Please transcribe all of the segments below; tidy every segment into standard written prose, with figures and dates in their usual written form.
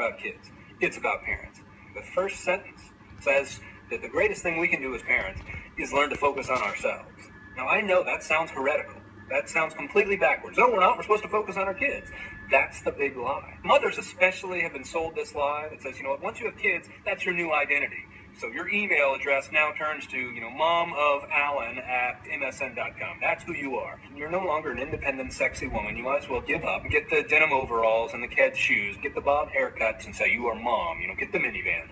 about kids. It's about parents. The first sentence says that the greatest thing we can do as parents is learn to focus on ourselves. Now, I know that sounds heretical. That sounds completely backwards. No, we're not. We're supposed to focus on our kids. That's the big lie. Mothers especially have been sold this lie that says, once you have kids, that's your new identity. So your email address now turns to, momofalan@msn.com. That's who you are. You're no longer an independent, sexy woman. You might as well give up and get the denim overalls and the kid shoes, get the bob haircuts and say you are mom, get the minivan.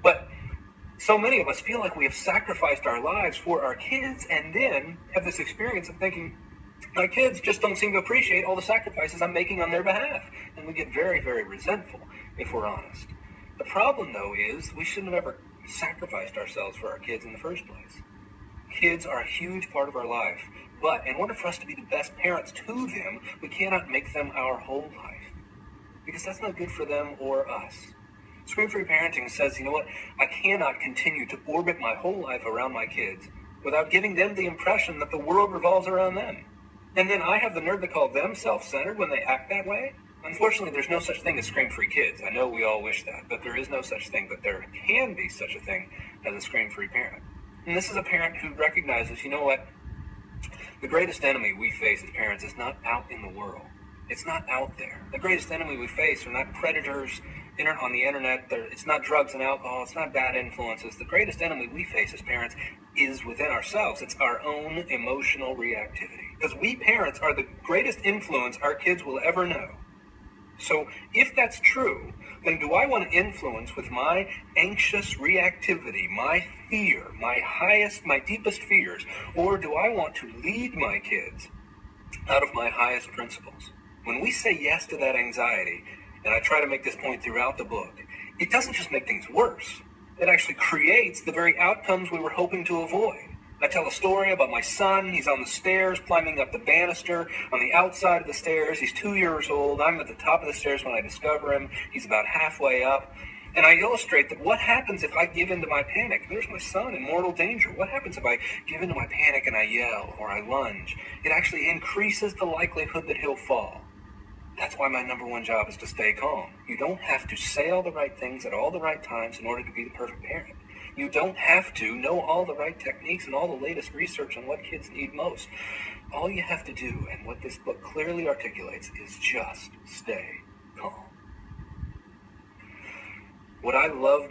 But so many of us feel like we have sacrificed our lives for our kids and then have this experience of thinking, my kids just don't seem to appreciate all the sacrifices I'm making on their behalf. And we get very, very resentful, if we're honest. The problem, though, is we shouldn't have ever sacrificed ourselves for our kids in the first place. Kids are a huge part of our life. But in order for us to be the best parents to them, we cannot make them our whole life. Because that's not good for them or us. Screamfree parenting says, I cannot continue to orbit my whole life around my kids without giving them the impression that the world revolves around them. And then I have the nerve to call them self-centered when they act that way? Unfortunately, there's no such thing as scream-free kids. I know we all wish that, but there is no such thing. But there can be such a thing as a scream-free parent. And this is a parent who recognizes, the greatest enemy we face as parents is not out in the world. It's not out there. The greatest enemy we face are not predators on the internet. It's not drugs and alcohol. It's not bad influences. The greatest enemy we face as parents is within ourselves. It's our own emotional reactivity. Because we parents are the greatest influence our kids will ever know. So if that's true, then do I want to influence with my anxious reactivity, my fear, my deepest fears, or do I want to lead my kids out of my highest principles? When we say yes to that anxiety, and I try to make this point throughout the book, it doesn't just make things worse. It actually creates the very outcomes we were hoping to avoid. I tell a story about my son. He's on the stairs, climbing up the banister. On the outside of the stairs, he's 2 years old. I'm at the top of the stairs when I discover him. He's about halfway up. And I illustrate that what happens if I give in to my panic? There's my son in mortal danger. What happens if I give in to my panic and I yell or I lunge? It actually increases the likelihood that he'll fall. That's why my number one job is to stay calm. You don't have to say all the right things at all the right times in order to be the perfect parent. You don't have to know all the right techniques and all the latest research on what kids need most. All you have to do, and what this book clearly articulates, is just stay calm. What I love